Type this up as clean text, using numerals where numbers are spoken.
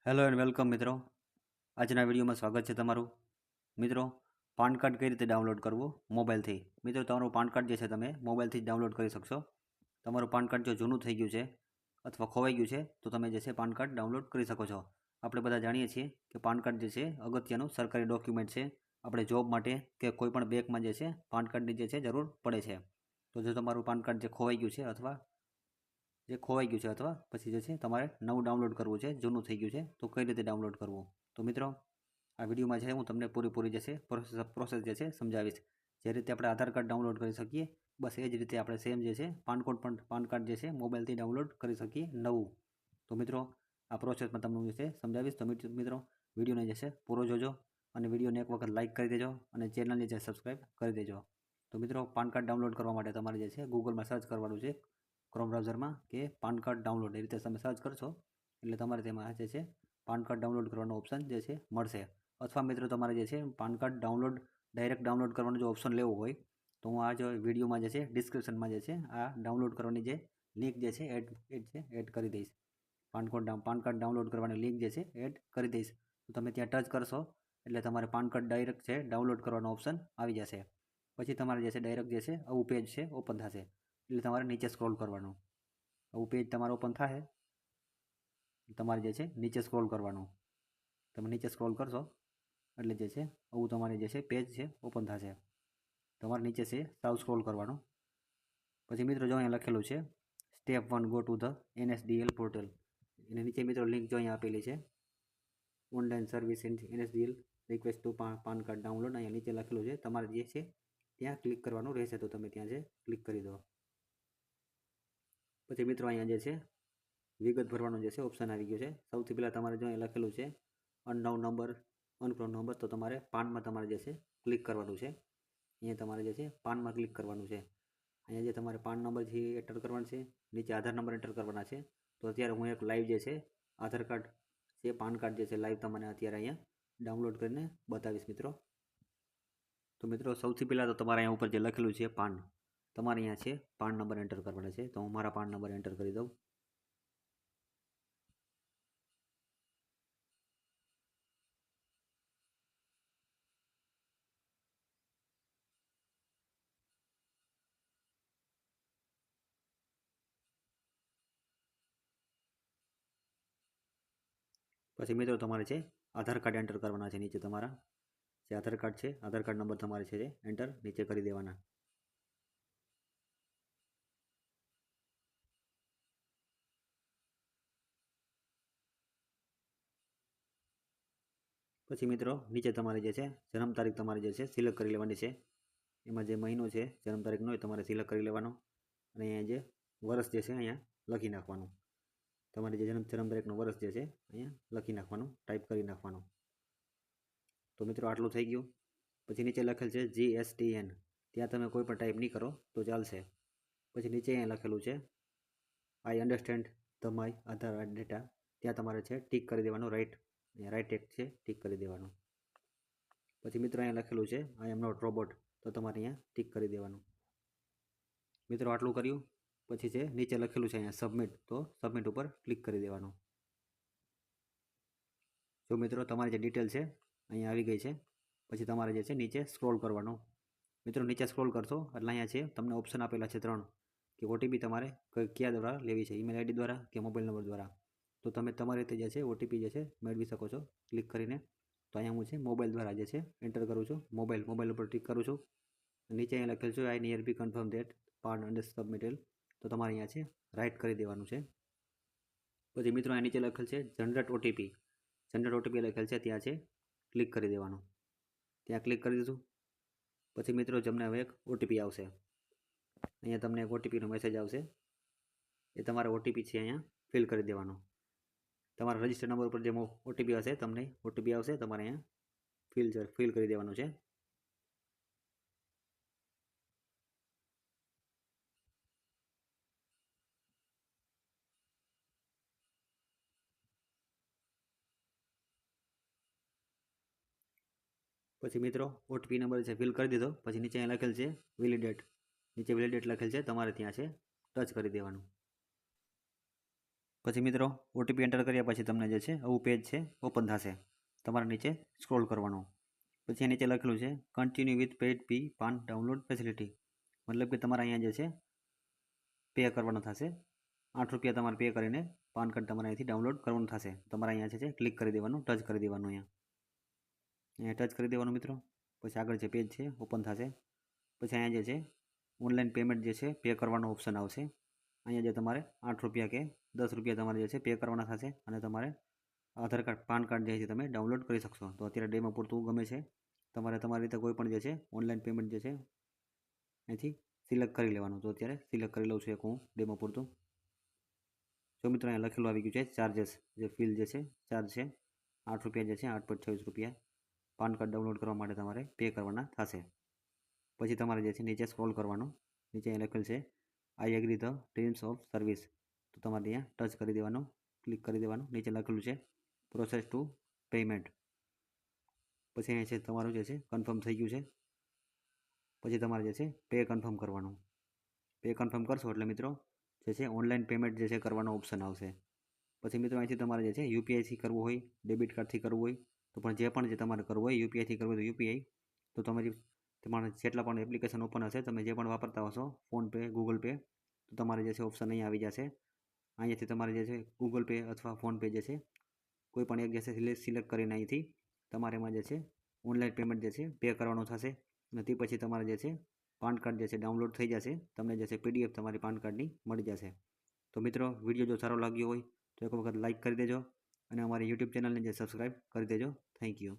Hello and welcome મિત્રો. આજના વિડીયોમાં સ્વાગત છે તમારું. મિત્રો, પાન કાર્ડ કઈ રીતે ડાઉનલોડ કરવું મોબાઈલથી. મિત્રો, તમારું પાન કાર્ડ જે છે તમે મોબાઈલથી જ ડાઉનલોડ કરી શકશો. તમારું પાન કાર્ડ જો જૂનું થઈ ગયું છે અથવા ખોવાઈ ગયું છે તો તમે જે છે પાન કાર્ડ ડાઉનલોડ કરી શકો છો. આપણે બધા જાણીએ છીએ કે પાન કાર્ડ જે છે અગત્યનું સરકારી ડોક્યુમેન્ટ છે. આપણે જોબ માટે કે કોઈ પણ બેંકમાં જે છે પાન કાર્ડની જે છે જરૂર પડે છે. તો જો તમારું પાન કાર્ડ જે ખોવાઈ ગયું છે અથવા પછી જે છે તમારે નવું ડાઉનલોડ કરવું છે, જૂનું થઈ ગયું છે તો કઈ રીતે ડાઉનલોડ કરવું. તો મિત્રો, આ વિડીયોમાં છે હું તમને પૂરી જે છે પ્રોસેસ જે છે સમજાવીશ. જે રીતે આપણે આધાર કાર્ડ ડાઉનલોડ કરી શકીએ બસ એ જ રીતે આપણે સેમ જે છે પાન કાર્ડ જે છે મોબાઈલથી ડાઉનલોડ કરી શકીએ નવું. તો મિત્રો, આ પ્રોસેસમાં તમને જે છે સમજાવીશ. તો મિત્રો, વિડીયોને જે છે પૂરો જોજો અને વિડીયોને એક વખત લાઇક કરી દેજો અને ચેનલને જે સબસ્ક્રાઈબ કરી દેજો. તો મિત્રો, પાન કાર્ડ ડાઉનલોડ કરવા માટે તમારે જે છે ગૂગલમાં સર્ચ કરવાનું છે, ક્રોમ બ્રાઉઝરમાં, કે પાન કાર્ડ ડાઉનલોડ. એ રીતે તમે સર્ચ કરશો એટલે તમારે તેમાં જે છે પાન કાર્ડ ડાઉનલોડ કરવાનો ઓપ્શન જે છે મળશે. અથવા મિત્રો, તમારે જે છે પાન કાર્ડ ડાયરેક્ટ ડાઉનલોડ કરવાનો જો ઓપ્શન લેવો હોય તો હું આ જો વિડીયોમાં જે છે ડિસ્ક્રિપ્શનમાં જે છે આ ડાઉનલોડ કરવાની જે લિંક જે છે એડ કરી દઈશ. પાન કાર્ડ ડાઉનલોડ કરવાની લિંક જે છે એડ કરી દઈશ. તો તમે ત્યાં ટચ કરશો એટલે તમારે પાન કાર્ડ ડાયરેક્ટ છે ડાઉનલોડ કરવાનો ઓપ્શન આવી જશે. પછી તમારે જે છે ડાયરેક્ટ જે છે આવું પેજ છે ઓપન થશે. એટલે તમારે નીચે સ્ક્રોલ કરવાનું. આવું પેજ તમારું ઓપન થાય તમારે જે છે નીચે સ્ક્રોલ કરવાનું. તમે નીચે સ્ક્રોલ કરશો એટલે જે છે આવું તમારે જે છે પેજ છે ઓપન થશે. તમારે નીચે છે સાવ સ્ક્રોલ કરવાનું. પછી મિત્રો, જો અહીંયા લખેલું છે step 1 go to the NSDL portal. એની નીચે મિત્રો લિંક જો અહીંયા આપેલી છે online service NSDL request to PAN card download. અહીંયા નીચે લખેલું છે તમારે જે છે ત્યાં ક્લિક કરવાનું રહેશે. તો તમે ત્યાં છે ક્લિક કરી દો. પછી મિત્રો, અહીંયા જે છે વિગત ભરવાનો જે છે ઓપ્શન આવી ગયો છે. સૌથી પહેલાં તમારે જો અહીંયા લખેલું છે અનપ્રોન નંબર, તો તમારે પાનમાં તમારે જે છે ક્લિક કરવાનું છે. અહીંયા તમારે જે છે પાનમાં ક્લિક કરવાનું છે. અહીંયા જે તમારે પાન નંબર છે એન્ટર કરવાનો છે, નીચે આધાર નંબર એન્ટર કરવાના છે. તો અત્યારે હું એક લાઈવ જે છે આધાર કાર્ડ છે પાન કાર્ડ જે છે લાઈવ તમને અત્યારે અહીંયા ડાઉનલોડ કરીને બતાવીશ મિત્રો. તો મિત્રો, સૌથી પહેલાં તો તમારે અહીંયા ઉપર જે લખેલું છે પાન, તમારે અહીંયા છે પાન નંબર એન્ટર કરવાના છે. તો હું મારા પાન નંબર એન્ટર કરી દઉં. પછી મિત્રો, તમારે છે આધાર કાર્ડ એન્ટર કરવાના છે. નીચે તમારા જે આધાર કાર્ડ છે આધાર કાર્ડ નંબર તમારે છે એન્ટર નીચે કરી દેવાના. પછી મિત્રો, નીચે તમારે જે છે જન્મ તારીખ તમારે જે છે સિલેક્ટ કરી લેવાની છે. એમાં જે મહિનો છે જન્મ તારીખનો એ તમારે સિલેક્ટ કરી લેવાનો અને અહીંયા જે વર્ષ જે છે અહીંયા લખી નાખવાનું. તમારે જે જન્મ તારીખનું વર્ષ જે છે અહીંયા લખી નાખવાનું, ટાઈપ કરી નાખવાનું. તો મિત્રો, આટલું થઈ ગયું. પછી નીચે લખેલ છે GSTN, ત્યાં તમે કોઈ પણ ટાઈપ નહીં કરો તો ચાલશે. પછી નીચે અહીંયા લખેલું છે આઈ understand the my Aadhaar data, ત્યાં તમારે છે ટીક કરી દેવાનું. રાઈટ ટેક છે ટીક કરી દેવાનું. પછી મિત્રો, અહીંયા લખેલું છે આઈ એમ નોટ રોબોટ, તો તમારે અહીંયા ટીક કરી દેવાનું. મિત્રો, આટલું કર્યું પછી છે નીચે લખેલું છે અહીંયા સબમિટ, તો સબમિટ ઉપર ક્લિક કરી દેવાનું. જો મિત્રો, તમારી જે ડિટેલ છે અહીંયા આવી ગઈ છે. પછી તમારે જે છે નીચે સ્ક્રોલ કરવાનું. મિત્રો, નીચે સ્ક્રોલ કરશો એટલે અહીંયા છે તમને ઓપ્શન આપેલા છે 3 કે OTP તમારે કયા દ્વારા લેવી છે, ઈમેલ આઈડી દ્વારા કે મોબાઈલ નંબર દ્વારા. તો તમે તમારી રીતે જે છે OTP જે છે મેળવી શકો છો ક્લિક કરીને. તો અહીંયા હું છે મોબાઈલ દ્વારા જે છે એન્ટર કરું છું. મોબાઈલ ઉપર ક્લિક કરું છું. નીચે અહીંયા લખેલું છે I near be confirm that PAN under submitted, તો તમારે અહીંયા છે રાઇટ કરી દેવાનું છે. પછી મિત્રો, અહીંયા નીચે લખેલ છે જનરેટ OTP લખેલ છે, ત્યાં છે ક્લિક કરી દેવાનું. ત્યાં ક્લિક કરી દીધું. પછી મિત્રો, તમને હવે એક OTP આવશે. અહીંયા તમને એક OTPનો મેસેજ આવશે. એ તમારે OTP છે અહીંયા ફિલ કરી દેવાનો. તમારા રજિસ્ટર નંબર ઉપર જે OTP હશે તમને OTP આવશે, તમારે અહીંયા ફિલ કરી દેવાનું છે. પછી મિત્રો, OTP નંબર છે ફિલ કરી દીધો. પછી નીચે અહીંયા લખેલ છે વેલિડેટ, નીચે વેલિડેટ લખેલ છે તમારે ત્યાં છે ટચ કરી દેવાનું. પછી મિત્રો ઓટીપી એન્ટર કર્યા પછી તમને જે છે આવું પેજ છે ઓપન થશે. તમારે નીચે સ્ક્રોલ કરવાનું. પછી નીચે લખેલું છે continue with paid P PAN download facility. મતલબ કે તમારે અહીંયા જે છે પે કરવાનો થશે. 8 રૂપિયા તમારે પે કરીને પાન કાર્ડ તમારે અહીંથી ડાઉનલોડ કરવાનું થશે. તમારે અહીંયા છે ક્લિક કરી દેવાનું, ટચ કરી દેવાનું. અહીંયા ટચ કરી દેવાનું મિત્રો. પછી આગળ જે પેજ છે ઓપન થશે. પછી અહીંયા જે છે ઓનલાઈન પેમેન્ટ જે છે પે કરવાનો ઓપ્શન આવશે. અહીંયા જે તમારે 8 રૂપિયા કે 10 રૂપિયા તમારે જે છે પે કરવાના થશે અને તમારે આધાર કાર્ડ પાન કાર્ડ જે છે તમે ડાઉનલોડ કરી શકશો. તો અત્યારે ડેમો પૂરતું ગમે છે. તમારે તમારી રીતે કોઈ પણ જે છે ઓનલાઈન પેમેન્ટ જે છે અહીંથી સિલેક્ટ કરી લેવાનું. તો અત્યારે સિલેક્ટ કરી લઉં છું એક હું ડેમો પૂરતું. જો મિત્રો અહીંયા લખેલું આવી ગયું છે ચાર્જસ, જે ફીલ જે છે ચાર્જ છે 8 રૂપિયા જે છે 8.26 રૂપિયા પાન કાર્ડ ડાઉનલોડ કરવા માટે તમારે પે કરવાના થશે. પછી તમારે જે છે નીચે સ્ક્રોલ કરવાનું. નીચે અહીં લખેલું છે I agree the terms of service. તો તમારે અહીંયા ટચ કરી દેવાનું, ક્લિક કરી દેવાનું. નીચે લખેલું છે પ્રોસેસ ટુ પેમેન્ટ. પછી અહીંયા છે તમારું જે છે કન્ફર્મ થઈ ગયું છે. પછી તમારે જે છે પે કન્ફર્મ કરવાનું. પે કન્ફર્મ કરશો એટલે મિત્રો જે છે ઓનલાઈન પેમેન્ટ જે છે કરવાનો ઓપ્શન આવશે. પછી મિત્રો અહીંથી તમારે જે છે યુપીઆઈથી કરવું હોય, ડેબિટ કાર્ડથી કરવું હોય તો પણ જે તમારે કરવું હોય યુપીઆઈથી કરવું હોય તો યુપીઆઈ. તો તમારે જેટલા પણ એપ્લિકેશન ઓપન હશે, તમે જે પણ વાપરતા હશો ફોનપે, ગૂગલ પે, તો તમારે જે છે ઓપ્શન અહીં આવી જશે. અહીંયાથી તમારે જે છે ગૂગલ પે અથવા ફોનપે જે છે કોઈ પણ એક જે છે સિલેક્ટ કરીને અહીંથી તમારે એમાં જે છે ઓનલાઈન પેમેન્ટ જે છે પે કરવાનું થશે. અને તે પછી તમારે જે છે પાન કાર્ડ જે છે ડાઉનલોડ થઈ જશે. તમને જે છે પીડીએફ તમારી પાન કાર્ડની મળી જશે. તો મિત્રો વિડીયો જો સારો લાગ્યો હોય તો એક વખત લાઇક કરી દેજો અને અમારી યુટ્યુબ ચેનલને જે સબસ્ક્રાઈબ કરી દેજો. Thank you.